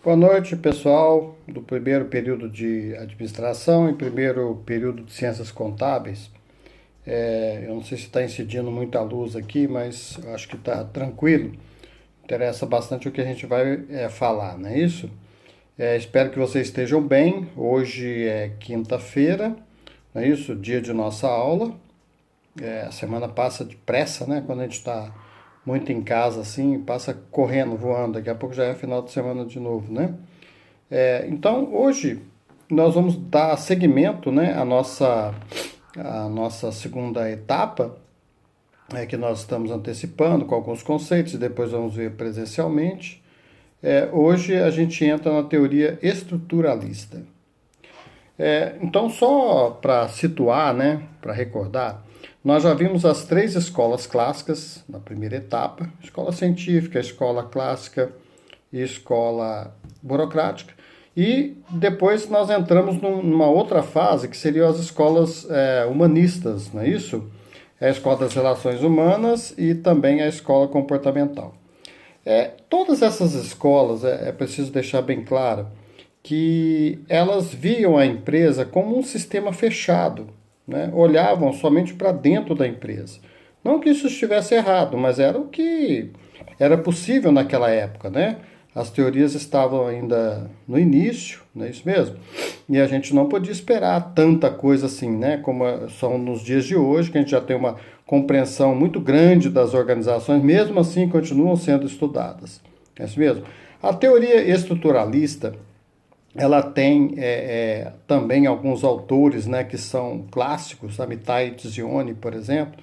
Boa noite, pessoal do primeiro período de administração e primeiro período de ciências contábeis. Eu não sei se está incidindo muita luz aqui, mas eu acho que está tranquilo. Interessa bastante o que a gente vai falar, não é isso? Espero que vocês estejam bem. Hoje é quinta-feira, não é isso? Dia de nossa aula. A semana passa depressa, né? Quando a gente está muito em casa assim, passa correndo, voando. Daqui a pouco já é final de semana de novo, né? Então, hoje nós vamos dar seguimento, né, à nossa segunda etapa, que nós estamos antecipando com alguns conceitos e depois vamos ver presencialmente. Hoje a gente entra na teoria estruturalista. Então, só para situar, né, para recordar, nós já vimos as três escolas clássicas na primeira etapa: escola científica, escola clássica e escola burocrática. E depois nós entramos numa outra fase, que seriam as escolas humanistas, não é isso? É a escola das relações humanas e também a escola comportamental. Todas essas escolas, é preciso deixar bem claro, que elas viam a empresa como um sistema fechado, né? Olhavam somente para dentro da empresa. Não que isso estivesse errado, mas era o que era possível naquela época, né? As teorias estavam ainda no início, não é isso mesmo? E a gente não podia esperar tanta coisa assim, né? Como são nos dias de hoje, que a gente já tem uma compreensão muito grande das organizações, mesmo assim continuam sendo estudadas. É isso mesmo? A teoria estruturalista, ela tem também alguns autores, né, que são clássicos, Amitai Tzioni, por exemplo,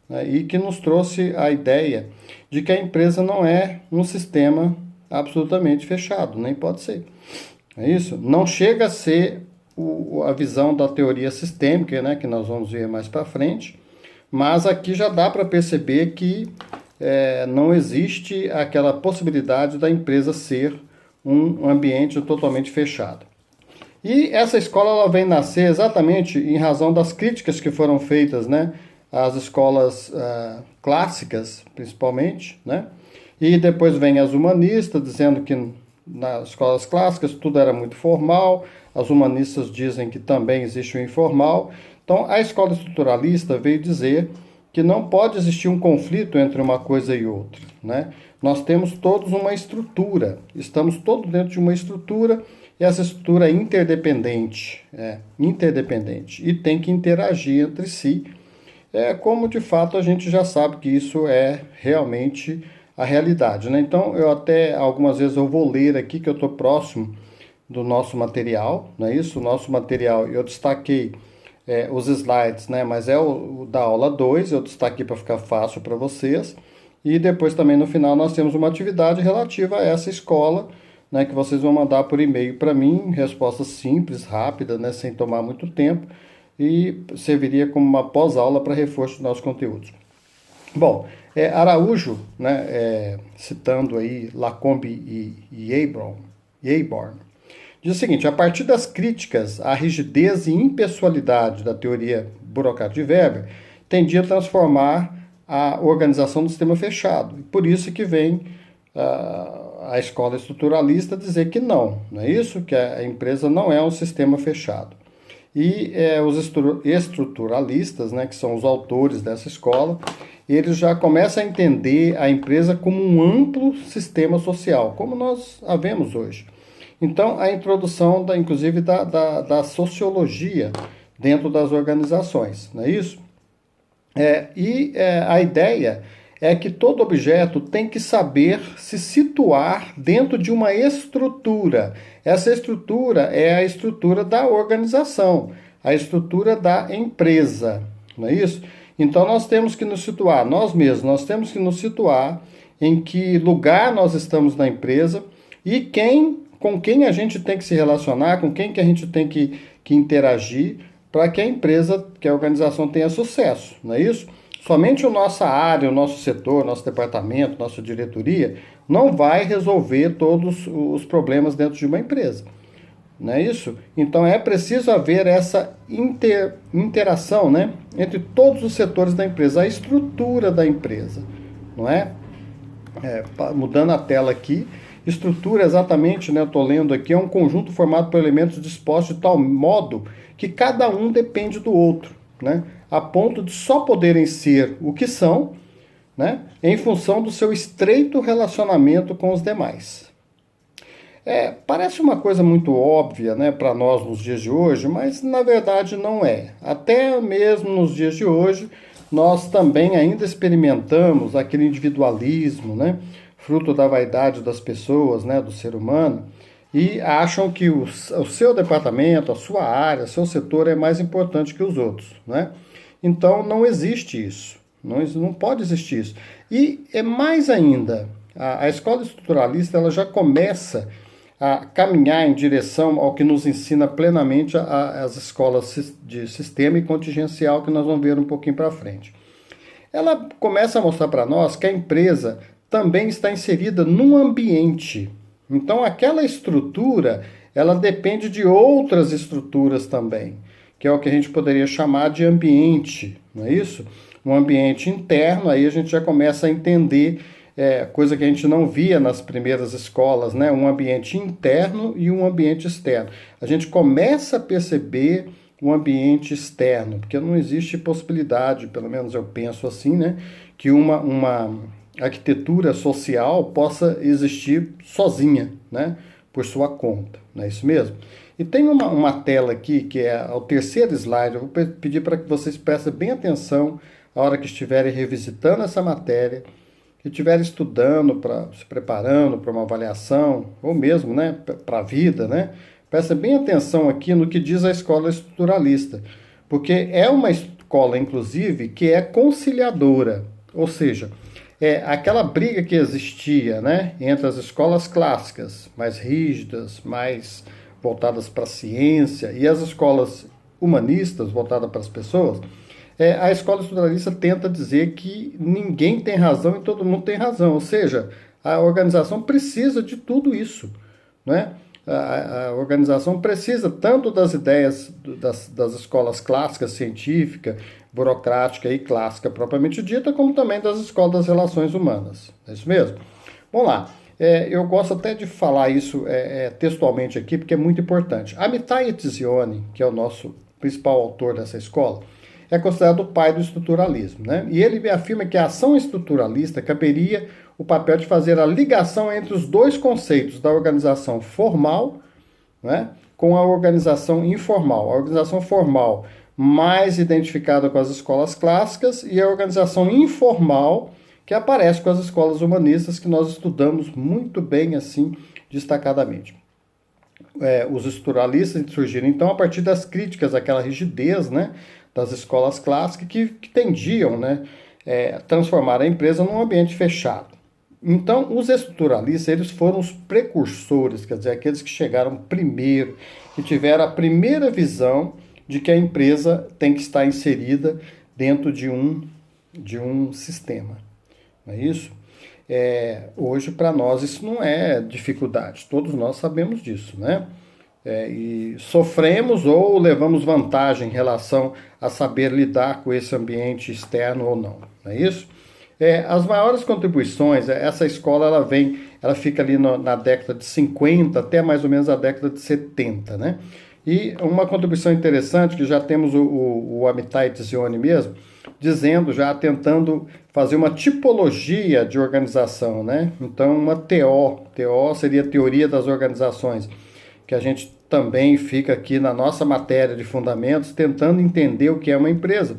né, e que nos trouxe a ideia de que a empresa não é um sistema absolutamente fechado, nem pode ser. É isso? Não chega a ser a visão da teoria sistêmica, né, que nós vamos ver mais para frente, mas aqui já dá para perceber que não existe aquela possibilidade da empresa ser um ambiente totalmente fechado. E essa escola ela vem nascer exatamente em razão das críticas que foram feitas, né, às escolas clássicas, principalmente, né? E depois vem as humanistas, dizendo que nas escolas clássicas tudo era muito formal, as humanistas dizem que também existe o informal. Então, a escola estruturalista veio dizer que não pode existir um conflito entre uma coisa e outra, né? Nós temos todos uma estrutura, estamos todos dentro de uma estrutura, e essa estrutura é interdependente, e tem que interagir entre si, como de fato a gente já sabe que isso é realmente a realidade, né? Então, eu até algumas vezes eu vou ler aqui, que eu estou próximo do nosso material, não é isso? O nosso material, eu destaquei os slides, né? Mas é o da aula 2, eu destaquei para ficar fácil para vocês. E depois também no final nós temos uma atividade relativa a essa escola, né? Que vocês vão mandar por e-mail para mim, resposta simples, rápida, né? Sem tomar muito tempo, e serviria como uma pós-aula para reforço dos nossos conteúdos. Bom, Araújo, né, citando aí Lacombe e Yeyborn, diz o seguinte: a partir das críticas à rigidez e impessoalidade da teoria burocrática de Weber, tendia a transformar a organização do sistema fechado. E por isso que vem a escola estruturalista dizer que não é isso? Que a empresa não é um sistema fechado. E os estruturalistas, né, que são os autores dessa escola, eles já começam a entender a empresa como um amplo sistema social, como nós a vemos hoje. Então, a introdução, inclusive, da sociologia dentro das organizações, não é isso? A ideia é que todo objeto tem que saber se situar dentro de uma estrutura. Essa estrutura é a estrutura da organização, a estrutura da empresa, não é isso? Então nós temos que nos situar, nós mesmos, nós temos que nos situar em que lugar nós estamos na empresa e com quem a gente tem que se relacionar, com quem que a gente tem que interagir para que a empresa, que a organização tenha sucesso, não é isso? Somente a nossa área, o nosso setor, nosso departamento, nossa diretoria não vai resolver todos os problemas dentro de uma empresa. Não é isso? Então é preciso haver essa interação, né, entre todos os setores da empresa, a estrutura da empresa, não é? Mudando a tela aqui, Estrutura, exatamente, né, eu estou lendo aqui, é um conjunto formado por elementos dispostos de tal modo que cada um depende do outro, né, a ponto de só poderem ser o que são, né, em função do seu estreito relacionamento com os demais. Parece uma coisa muito óbvia, né, para nós nos dias de hoje, mas na verdade não é. Até mesmo nos dias de hoje, nós também ainda experimentamos aquele individualismo, né, fruto da vaidade das pessoas, né, do ser humano, e acham que o seu departamento, a sua área, seu setor é mais importante que os outros, né? Então não existe isso, não pode existir isso. E é mais ainda, a escola estruturalista ela já começa a caminhar em direção ao que nos ensina plenamente as escolas de sistema e contingencial, que nós vamos ver um pouquinho para frente. Ela começa a mostrar para nós que a empresa também está inserida num ambiente. Então, aquela estrutura, ela depende de outras estruturas também, que é o que a gente poderia chamar de ambiente, não é isso? Um ambiente interno, aí a gente já começa a entender coisa que a gente não via nas primeiras escolas, né? Um ambiente interno e um ambiente externo. A gente começa a perceber um ambiente externo, porque não existe possibilidade, pelo menos eu penso assim, né? Que uma arquitetura social possa existir sozinha, né? Por sua conta, não é isso mesmo? E tem uma tela aqui, que é o terceiro slide, eu vou pedir para que vocês prestem bem atenção a hora que estiverem revisitando essa matéria, que estiverem estudando, se preparando para uma avaliação, ou mesmo, né, para a vida, né? Presta bem atenção aqui no que diz a escola estruturalista, porque é uma escola, inclusive, que é conciliadora, ou seja, aquela briga que existia, né, entre as escolas clássicas, mais rígidas, mais voltadas para a ciência, e as escolas humanistas, voltadas para as pessoas. A escola estruturalista tenta dizer que ninguém tem razão e todo mundo tem razão, ou seja, a organização precisa de tudo isso, né? A organização precisa tanto das ideias das escolas clássicas, científica, burocrática e clássica propriamente dita, como também das escolas das relações humanas. É isso mesmo? Vamos lá. Eu gosto até de falar isso textualmente aqui, porque é muito importante. Amitai Etzioni, que é o nosso principal autor dessa escola, é considerado o pai do estruturalismo, né? E ele afirma que a ação estruturalista caberia o papel de fazer a ligação entre os dois conceitos da organização formal, né, com a organização informal. A organização formal mais identificada com as escolas clássicas e a organização informal que aparece com as escolas humanistas, que nós estudamos muito bem assim, destacadamente. Os estruturalistas surgiram então a partir das críticas àquela rigidez, né, das escolas clássicas que tendiam, né, transformar a empresa num ambiente fechado. Então, os estruturalistas, eles foram os precursores, quer dizer, aqueles que chegaram primeiro, que tiveram a primeira visão de que a empresa tem que estar inserida dentro de um sistema. Não é isso? Hoje, para nós, isso não é dificuldade, todos nós sabemos disso, né? E sofremos ou levamos vantagem em relação a saber lidar com esse ambiente externo ou não, não é isso? As maiores contribuições, essa escola ela fica ali na década de 50 até mais ou menos a década de 70, né? E uma contribuição interessante, que já temos o Amitai Etzioni mesmo, tentando fazer uma tipologia de organização, né? Então, uma TO seria a teoria das organizações, que a gente também fica aqui na nossa matéria de fundamentos, tentando entender o que é uma empresa.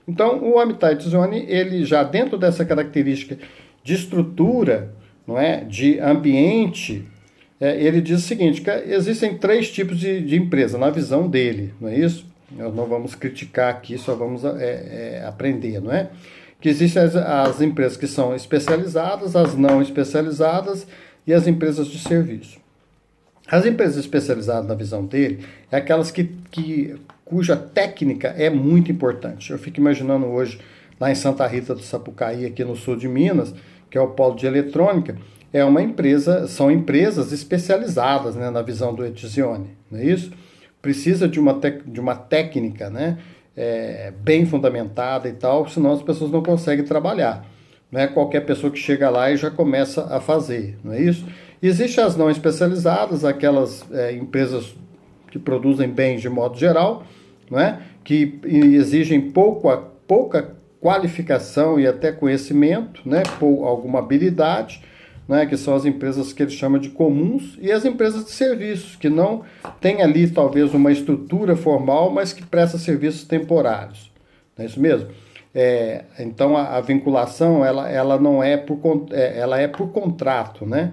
Então, o Amitai Etzioni, ele já dentro dessa característica de estrutura, não é, de ambiente, ele diz o seguinte, que existem 3 tipos de empresa, na visão dele, não é isso? Nós não vamos criticar aqui, só vamos aprender, não é? Que existem as empresas que são especializadas, as não especializadas e as empresas de serviço. As empresas especializadas, na visão dele, é aquelas cuja técnica é muito importante. Eu fico imaginando hoje, lá em Santa Rita do Sapucaí, aqui no sul de Minas, que é o polo de eletrônica, são empresas especializadas, né, na visão do Etzioni, não é isso? Precisa de uma técnica, né, bem fundamentada e tal, senão as pessoas não conseguem trabalhar. Não é qualquer pessoa que chega lá e já começa a fazer, não é isso? Existem as não especializadas, aquelas empresas que produzem bens de modo geral, não é? Que exigem pouca qualificação e até conhecimento, né? Alguma habilidade, né? Que são as empresas que ele chama de comuns, e as empresas de serviços, que não têm ali talvez uma estrutura formal, mas que presta serviços temporários. Não é isso mesmo? Então a vinculação ela não é ela é por contrato, né?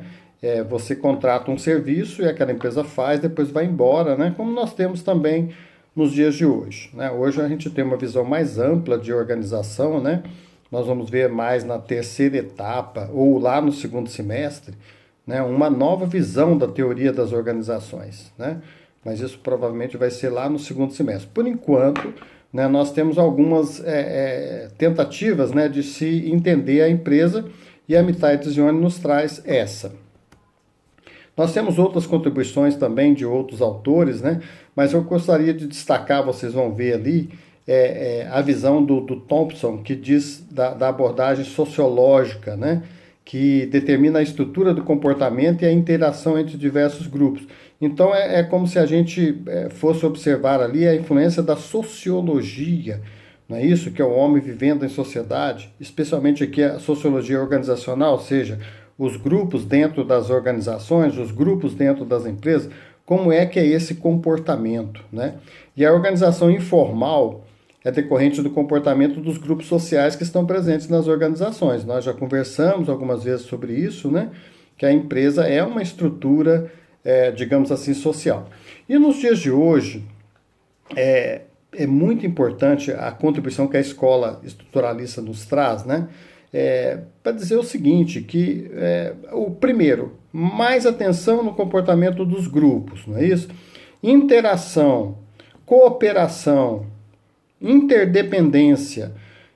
Você contrata um serviço e aquela empresa faz, depois vai embora, né? Como nós temos também nos dias de hoje, né? Hoje a gente tem uma visão mais ampla de organização, né? Nós vamos ver mais na terceira etapa ou lá no segundo semestre, né? Uma nova visão da teoria das organizações, né? Mas isso provavelmente vai ser lá no segundo semestre. Por enquanto, né, nós temos algumas tentativas, né, de se entender a empresa, e a Amitatis Zione nos traz essa. Nós temos outras contribuições também de outros autores, né? Mas eu gostaria de destacar, vocês vão ver ali, a visão do Thompson, que diz da abordagem sociológica, né? Que determina a estrutura do comportamento e a interação entre diversos grupos. Então é como se a gente fosse observar ali a influência da sociologia, não é isso? Que é o homem vivendo em sociedade, especialmente aqui a sociologia organizacional, ou seja, os grupos dentro das organizações, os grupos dentro das empresas, como é que é esse comportamento, né? E a organização informal é decorrente do comportamento dos grupos sociais que estão presentes nas organizações. Nós já conversamos algumas vezes sobre isso, né? Que a empresa é uma estrutura, digamos assim, social. E nos dias de hoje, é muito importante a contribuição que a escola estruturalista nos traz, né? Para dizer o seguinte, que o primeiro, mais atenção no comportamento dos grupos, não é isso? Interação, cooperação, interdependência.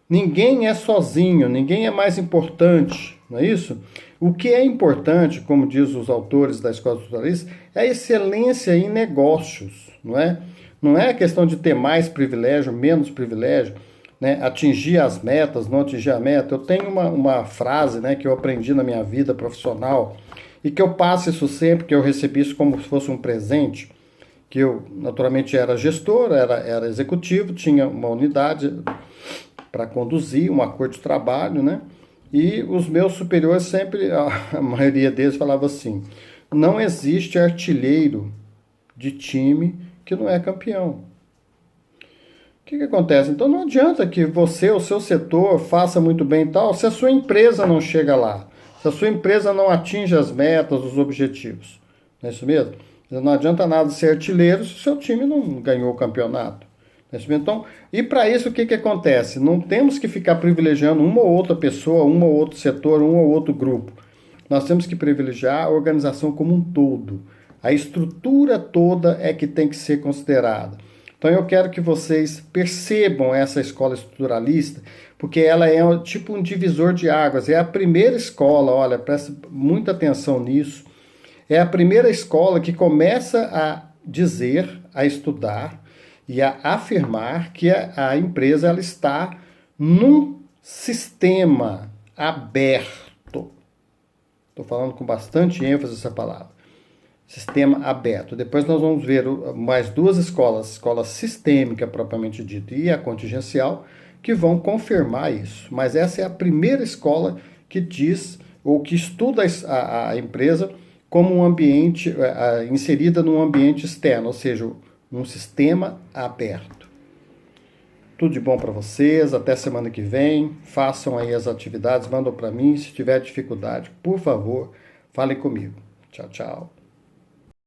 Ninguém é sozinho, ninguém é mais importante, não é isso? O que é importante, como diz os autores da escola estruturalista, é a excelência em negócios, não é? Não é a questão de ter mais privilégio, menos privilégio, né? Atingir as metas, não atingir a meta. Eu tenho uma frase, né, que eu aprendi na minha vida profissional e que eu passo isso sempre, que eu recebi isso como se fosse um presente, que eu naturalmente era gestor, era executivo, tinha uma unidade para conduzir, um acordo de trabalho, né? E os meus superiores sempre, a maioria deles falava assim, não existe artilheiro de time que não é campeão. O que acontece? Então não adianta que você, o seu setor, faça muito bem e tal, se a sua empresa não chega lá, se a sua empresa não atinge as metas, os objetivos. Não é isso mesmo? Não adianta nada ser artilheiro se o seu time não ganhou o campeonato. Não é isso mesmo? Então, e para isso o que acontece? Não temos que ficar privilegiando uma ou outra pessoa, um ou outro setor, um ou outro grupo. Nós temos que privilegiar a organização como um todo. A estrutura toda é que tem que ser considerada. Então eu quero que vocês percebam essa escola estruturalista, porque ela é tipo um divisor de águas. É a primeira escola, olha, presta muita atenção nisso, é a primeira escola que começa a dizer, a estudar e a afirmar que a empresa ela está num sistema aberto. Estou falando com bastante ênfase essa palavra. Sistema aberto. Depois nós vamos ver mais duas escolas, a escola sistêmica propriamente dita e a contingencial, que vão confirmar isso. Mas essa é a primeira escola que diz, ou que estuda a empresa como um ambiente, inserida num ambiente externo, ou seja, num sistema aberto. Tudo de bom para vocês, até semana que vem, façam aí as atividades, mandam para mim, se tiver dificuldade, por favor, falem comigo. Tchau, tchau.